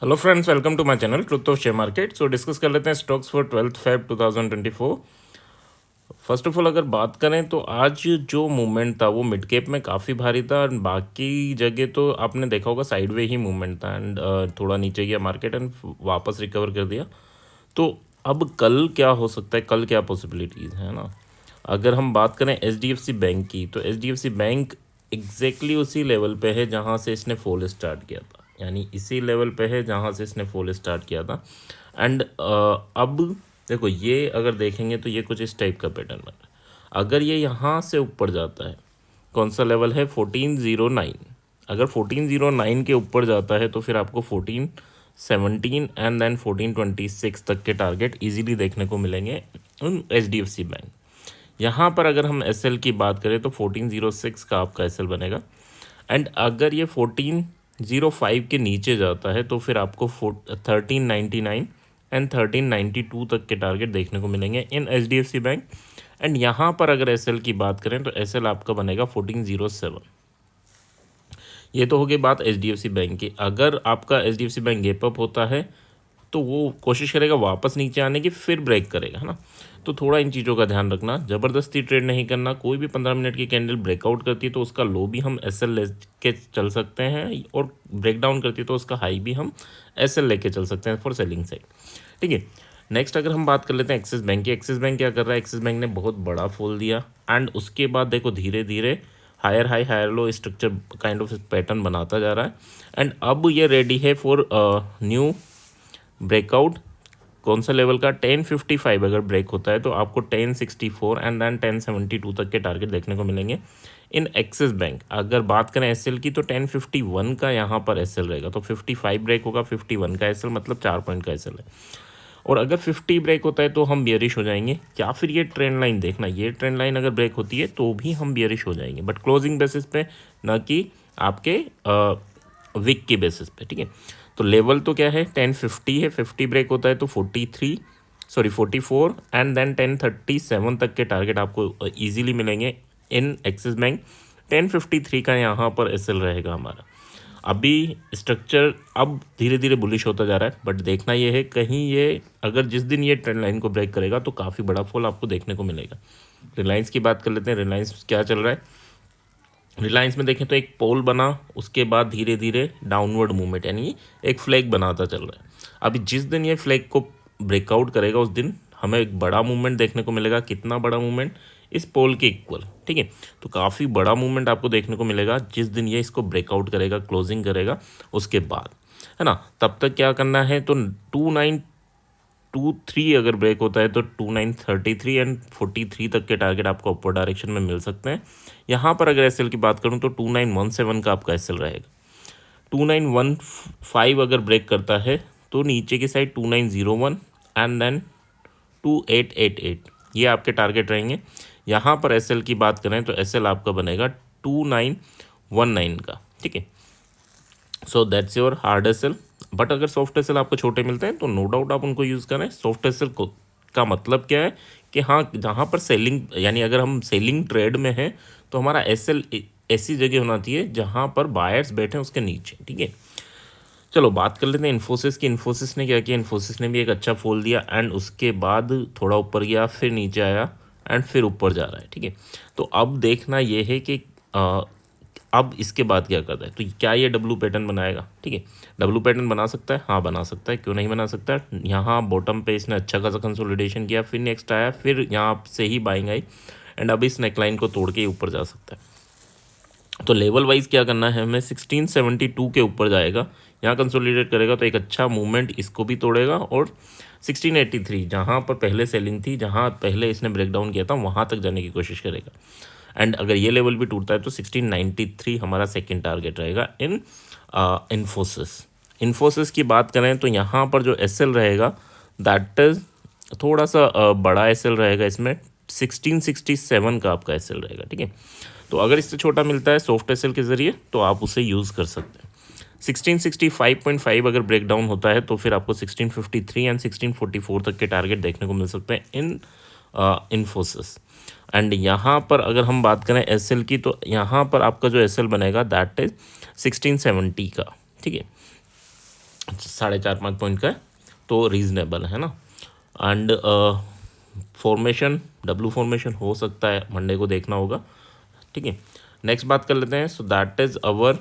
Hello friends, welcome to my channel truth of share market. So discuss कर लेते हैं stocks for 12 Feb 2024। First of all अगर बात करें तो आज जो मूवमेंट था वो मिड कैप में काफ़ी भारी था और बाकी जगह तो आपने देखा होगा साइडवे ही मूवमेंट था एंड थोड़ा नीचे गया मार्केट एंड वापस रिकवर कर दिया। तो अब कल क्या हो सकता है, कल क्या पॉसिबिलिटीज़ है ना। अगर हम बात करें एचडीएफसी बैंक की, तो एचडीएफसी बैंक एग्जैक्टली उसी लेवल पे है जहाँ से इसने फॉल स्टार्ट किया था, यानी इसी लेवल पे है जहाँ से इसने फॉल स्टार्ट किया था। एंड अब देखो, ये अगर देखेंगे तो ये कुछ इस टाइप का पैटर्न बना है। अगर ये यहाँ से ऊपर जाता है, कौन सा लेवल है 1409, अगर 1409 के ऊपर जाता है तो फिर आपको 1417 एंड देन 1426 तक के टारगेट इजीली देखने को मिलेंगे H D F C bank. यहाँ पर अगर हम एस एल की बात करें तो 1406 का आपका एस एल बनेगा। एंड अगर ये 1405 के नीचे जाता है तो फिर आपको 1399 एंड 1392 तक के टारगेट देखने को मिलेंगे in H D F C bank. And यहाँ पर अगर एस एल की बात करें तो एस एल आपका बनेगा 1407। ये तो हो गई बात H D F C bank की। अगर आपका H D F C bank gap up होता है तो वो कोशिश करेगा वापस नीचे आने की, फिर ब्रेक करेगा, है ना। तो थोड़ा इन चीज़ों का ध्यान रखना, ज़बरदस्ती ट्रेड नहीं करना। कोई भी 15 मिनट की कैंडल ब्रेकआउट करती है तो उसका लो भी हम एस एल ले के चल सकते हैं, और ब्रेक डाउन करती है तो उसका हाई भी हम एस एल लेके चल सकते हैं फॉर सेलिंग साइड। ठीक है। नेक्स्ट अगर हम बात कर लेते हैं एक्सिस बैंक की। एक्सिस बैंक क्या कर रहा है, एक्सिस बैंक ने बहुत बड़ा फॉल दिया एंड उसके बाद देखो धीरे धीरे higher high higher low structure kind of pattern बनाता जा रहा है। एंड अब ये रेडी है फॉर न्यू ब्रेकआउट। कौन सा लेवल का, 1055 अगर ब्रेक होता है तो आपको 1064 एंड देन 1072 तक के टारगेट देखने को मिलेंगे इन एक्सिस बैंक। अगर बात करें एसएल की तो 1051 का यहाँ पर एसएल रहेगा, तो 55 ब्रेक होगा, 51 का एसएल मतलब 4 पॉइंट का एसएल है। और अगर 50 ब्रेक होता है तो हम बियरिश हो जाएंगे, या फिर ये ट्रेंड लाइन देखना, ये ट्रेंड लाइन अगर ब्रेक होती है तो भी हम बियरिश हो जाएंगे, बट क्लोजिंग बेसिस पे, ना कि आपके विक के बेसिस पे। ठीक है। तो लेवल तो क्या है, 1050 है, 50 ब्रेक होता है तो 44 एंड देन 1037 तक के टारगेट आपको इजीली मिलेंगे इन एक्सिस बैंक। 1053 का यहाँ पर एसएल रहेगा हमारा। अभी स्ट्रक्चर अब धीरे धीरे बुलिश होता जा रहा है, बट देखना ये है कहीं ये अगर जिस दिन ये ट्रेंड लाइन को ब्रेक करेगा तो काफ़ी बड़ा फॉल आपको देखने को मिलेगा। रिलायंस की बात कर लेते हैं। रिलायंस क्या चल रहा है, रिलायंस में देखें तो एक पोल बना, उसके बाद धीरे धीरे डाउनवर्ड मूवमेंट, यानी एक फ्लैग बनाता चल रहा है। अभी जिस दिन ये फ्लैग को ब्रेकआउट करेगा उस दिन हमें एक बड़ा मूवमेंट देखने को मिलेगा। कितना बड़ा मूवमेंट, इस पोल के इक्वल। ठीक है। तो काफ़ी बड़ा मूवमेंट आपको देखने को मिलेगा जिस दिन ये इसको ब्रेकआउट करेगा, क्लोजिंग करेगा उसके बाद, है ना। तब तक क्या करना है, तो 2923 अगर ब्रेक होता है तो 2933 एंड 43 तक के टारगेट आपको अपर डायरेक्शन में मिल सकते हैं। यहाँ पर अगर एसएल की बात करूँ तो 2917 का आपका एसएल रहेगा। 2915 अगर ब्रेक करता है तो नीचे की साइड 2901 एंड देन 2888, ये आपके टारगेट रहेंगे। यहाँ पर एसएल की बात करें तो एसएल आपका बनेगा 2919 का। ठीक है। So that's your hard SL. But अगर सॉफ्ट एसएल आपको छोटे मिलते हैं तो नो डाउट आप उनको यूज़ करें। सॉफ्ट एसएल को का मतलब क्या है कि हाँ, जहाँ पर सेलिंग, यानी अगर हम सेलिंग ट्रेड में हैं तो हमारा एसएल ऐसी जगह होना चाहिए जहाँ पर बायर्स बैठे उसके नीचे। ठीक है। चलो बात कर लेते हैं इन्फोसिस की। इन्फोसिस ने क्या किया, इन्फोसिस ने भी एक अच्छा फॉल दिया एंड उसके बाद थोड़ा ऊपर गया, फिर नीचे आया एंड फिर ऊपर जा रहा है। ठीक है। तो अब देखना ये है कि अब इसके बाद क्या करता है, तो क्या ये डब्लू पैटर्न बनाएगा। ठीक है। डब्लू पैटर्न बना सकता है, हाँ बना सकता है, क्यों नहीं बना सकता। यहाँ बॉटम पे इसने अच्छा खासा कंसोलिडेशन किया, फिर नेक्स्ट आया, फिर यहाँ से ही बाइंग आई एंड अब इस नेकलाइन को तोड़ के ऊपर जा सकता है। तो लेवल वाइज क्या करना है हमें, 1672 के ऊपर जाएगा, यहाँ कंसोलिडेट करेगा तो एक अच्छा मूवमेंट इसको भी तोड़ेगा, और 1683 जहाँ पर पहले सेलिंग थी, जहाँ पहले इसने ब्रेकडाउन किया था, वहाँ तक जाने की कोशिश करेगा। एंड अगर ये लेवल भी टूटता है तो 1693 हमारा सेकंड टारगेट रहेगा इन इन्फोसिस। इन्फोसिस की बात करें तो यहाँ पर जो एसएल रहेगा दैट इज थोड़ा सा बड़ा एसएल रहेगा, इसमें 1667 का आपका एसएल रहेगा। ठीक है। तो अगर इससे छोटा मिलता है सॉफ्ट एसएल के ज़रिए तो आप उसे यूज़ कर सकते हैं। 1665.5 अगर ब्रेक डाउन होता है तो फिर आपको 1653 एंड 1644 तक के टारगेट देखने को मिल सकते हैं इन इन्फोसिस। एंड यहाँ पर अगर हम बात करें एसएल की तो यहाँ पर आपका जो एसएल बनेगा दैट इज 1670 का। ठीक है। 4.5-5 पॉइंट का है, तो रीज़नेबल है ना। एंड फॉर्मेशन डब्लू फॉर्मेशन हो सकता है, मंडे को देखना होगा, ठीक है। नेक्स्ट बात कर लेते हैं। So that is our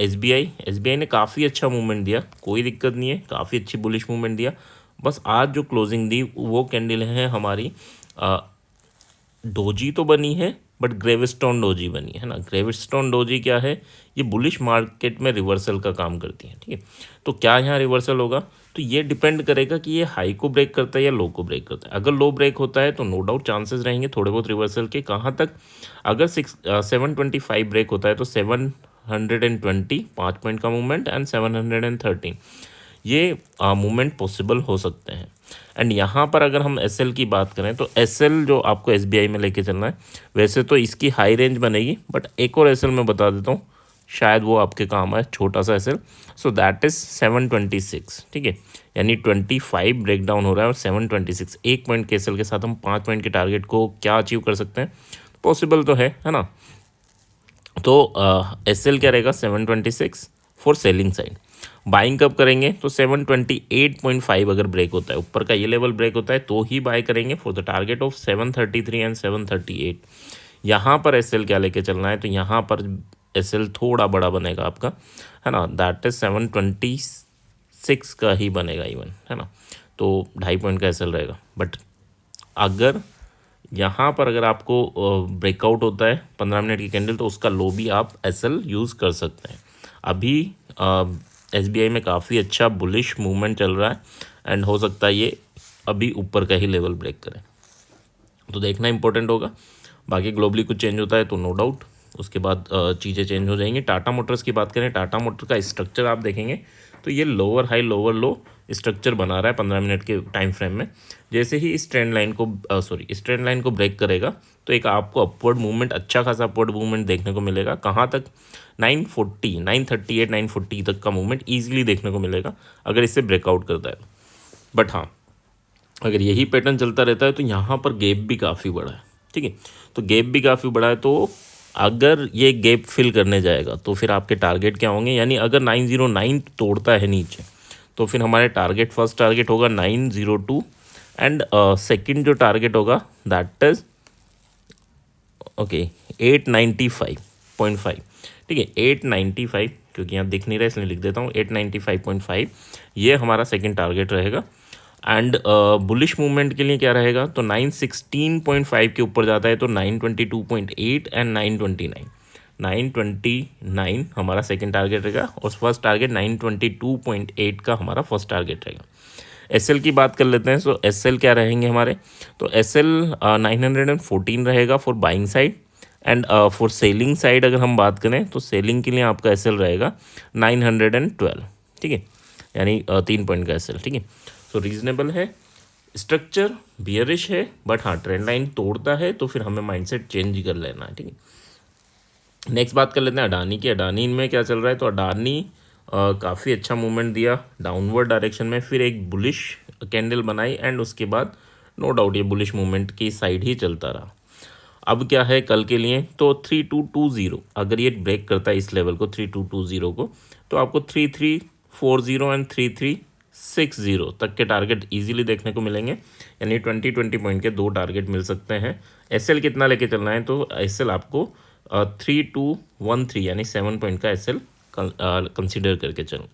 S B I ने काफ़ी अच्छा मूवमेंट दिया, कोई दिक्कत नहीं है, काफ़ी अच्छी बुलिश मूवमेंट दिया। बस आज जो क्लोजिंग दी वो कैंडल है हमारी डोजी तो बनी है, बट ग्रेविस्टोन डोजी बनी है ना। ग्रेविस्टोन डोजी क्या है, ये बुलिश मार्केट में रिवर्सल का काम करती है, ठीक है। तो क्या यहाँ रिवर्सल होगा, तो ये डिपेंड करेगा कि ये हाई को ब्रेक करता है या लो को ब्रेक करता है। अगर लो ब्रेक होता है तो नो डाउट चांसेस रहेंगे थोड़े बहुत रिवर्सल के। कहाँ तक, अगर 725 ब्रेक होता है तो 720 5 पॉइंट का मूवमेंट एंड 713 ये मूवमेंट पॉसिबल हो सकते हैं। एंड यहाँ पर अगर हम एसएल की बात करें तो एसएल जो आपको एसबीआई में लेके चलना है, वैसे तो इसकी हाई रेंज बनेगी, बट एक और एसएल मैं बता देता हूँ, शायद वो आपके काम आए, छोटा सा एसएल। सो दैट इज़ 726, ठीक है। यानी 25 ब्रेक डाउन हो रहा है और 726 1 पॉइंट के एसएल के साथ हम 5 पॉइंट के टारगेट को क्या अचीव कर सकते हैं, पॉसिबल तो है ना। तो एसएल क्या रहेगा 726 फॉर सेलिंग साइड। बाइंग कब करेंगे, तो 728.5 अगर ब्रेक होता है, ऊपर का ये लेवल ब्रेक होता है तो ही बाय करेंगे for the target of 733 and 738। यहाँ पर एसएल क्या लेके चलना है, तो यहाँ पर एसएल थोड़ा बड़ा बनेगा आपका, है ना। दैट इज 726 का ही बनेगा इवन, है ना। तो 2.5 पॉइंट का एसएल रहेगा। बट अगर यहाँ पर अगर आपको ब्रेकआउट होता है 15 मिनट की कैंडल, तो उसका लो भी आप एसएल यूज़ कर सकते हैं। अभी एसबीआई में काफ़ी अच्छा बुलिश मूवमेंट चल रहा है एंड हो सकता है ये अभी ऊपर का ही लेवल ब्रेक करे, तो देखना इंपॉर्टेंट होगा। बाकी ग्लोबली कुछ चेंज होता है तो नो डाउट उसके बाद चीज़ें चेंज हो जाएंगी। टाटा मोटर्स की बात करें, टाटा मोटर का स्ट्रक्चर आप देखेंगे तो ये लोअर हाई लोअर लो स्ट्रक्चर बना रहा है 15 मिनट के टाइम फ्रेम में। जैसे ही इस ट्रेंड लाइन को इस ट्रेंड लाइन को ब्रेक करेगा तो एक आपको अपवर्ड मूवमेंट, अच्छा खासा अपवर्ड मूवमेंट देखने को मिलेगा। कहाँ तक, 940 938 940 तक का मूवमेंट ईजिली देखने को मिलेगा अगर इससे ब्रेकआउट करता है। बट हाँ, अगर यही पैटर्न चलता रहता है तो यहाँ पर गैप भी काफ़ी बड़ा है, ठीक है। तो गैप भी काफ़ी बड़ा है, तो अगर ये गैप फिल करने जाएगा तो फिर आपके टारगेट क्या होंगे, यानी अगर 909 तोड़ता है नीचे तो फिर हमारे टारगेट, फर्स्ट टारगेट होगा 902 एंड सेकंड जो टारगेट होगा दैट इज ओके 895.5, ठीक है। 895, क्योंकि यहाँ दिख नहीं रहा इसलिए लिख देता हूँ, 895.5 ये हमारा सेकंड टारगेट रहेगा। एंड बुलिश मूवमेंट के लिए क्या रहेगा, तो 916.5 के ऊपर जाता है तो 922.8 एंड 929 हमारा सेकंड टारगेट रहेगा और फर्स्ट टारगेट 922.8 का हमारा फर्स्ट टारगेट रहेगा। एसएल की बात कर लेते हैं। सो एसएल क्या रहेंगे हमारे, तो एसएल 914 रहेगा for buying side and for selling side अगर हम बात करें तो सेलिंग के लिए आपका एसएल रहेगा 912, ठीक है। यानी 3 पॉइंट का एसएल, ठीक है। सो रीजनेबल है, स्ट्रक्चर बियरिश है, बट हाँ ट्रेंड लाइन तोड़ता है तो फिर हमें माइंडसेट चेंज कर लेना है, ठीक है। नेक्स्ट बात कर लेते हैं अडानी की। अडानी में क्या चल रहा है, तो अडानी काफ़ी अच्छा मूवमेंट दिया डाउनवर्ड डायरेक्शन में, फिर एक बुलिश कैंडल बनाई एंड उसके बाद नो डाउट ये बुलिश मूवमेंट की साइड ही चलता रहा। अब क्या है कल के लिए, तो 3220 अगर ये ब्रेक करता है इस लेवल को 3220 को, तो आपको 3340 एंड 3360 तक के टारगेट इजीली देखने को मिलेंगे, यानी 20 पॉइंट के 2 टारगेट मिल सकते हैं। एसएल कितना लेके चलना है, तो एसएल आपको 3213 यानी 7 पॉइंट का एसएल कंसीडर करके चलना है।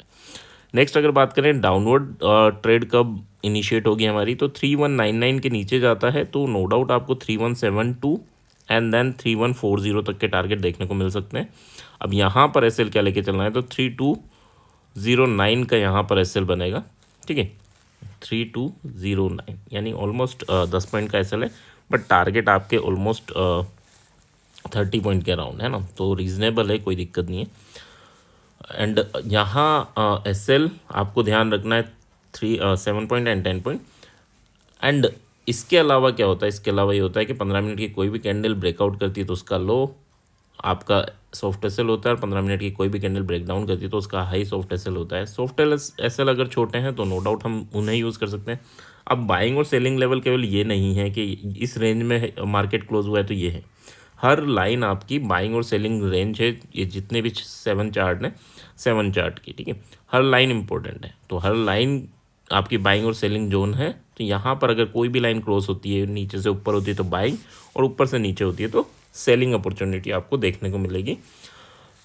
नेक्स्ट अगर बात करें डाउनवर्ड ट्रेड कब इनिशिएट होगी हमारी, तो 3199 के नीचे जाता है तो नो डाउट आपको 3172 एंड देन 3140 तक के टारगेट देखने को मिल सकते हैं। अब यहाँ पर एसएल क्या लेके चलना है, तो 3209 का यहाँ पर एसएल बनेगा, ठीक है। 3209 यानी ऑलमोस्ट 10 पॉइंट का एसएल है, बट टारगेट आपके ऑलमोस्ट 30 पॉइंट के अराउंड है ना, तो रीजनेबल है, कोई दिक्कत नहीं है। एंड यहाँ एसएल आपको ध्यान रखना है 7 पॉइंट एंड 10 पॉइंट। एंड इसके अलावा क्या होता है, इसके अलावा ये होता है कि 15 मिनट की कोई भी कैंडल ब्रेकआउट करती है तो उसका लो आपका सॉफ्ट एसएल होता है, और 15 मिनट की कोई भी कैंडल ब्रेक डाउन करती है तो उसका हाई सॉफ्ट एसएल होता है। सॉफ्ट एसएल अगर छोटे हैं तो नो डाउट हम उन्हें यूज़ कर सकते हैं। अब बाइंग और सेलिंग लेवल केवल ये नहीं है कि इस रेंज में मार्केट क्लोज हुआ है तो ये है, हर लाइन आपकी बाइंग और सेलिंग रेंज है। ये जितने भी 7 चार्ट हैं 7 चार्ट की, ठीक है। हर लाइन इंपॉर्टेंट है, तो हर लाइन आपकी बाइंग और सेलिंग जोन है। तो यहाँ पर अगर कोई भी लाइन क्रॉस होती है, नीचे से ऊपर होती है तो बाइंग, और ऊपर से नीचे होती है तो सेलिंग अपॉर्चुनिटी आपको देखने को मिलेगी।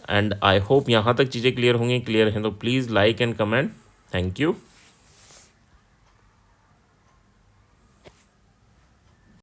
एंड आई होप यहाँ तक चीज़ें क्लियर होंगी। क्लियर हैं तो please like and comment. Thank you.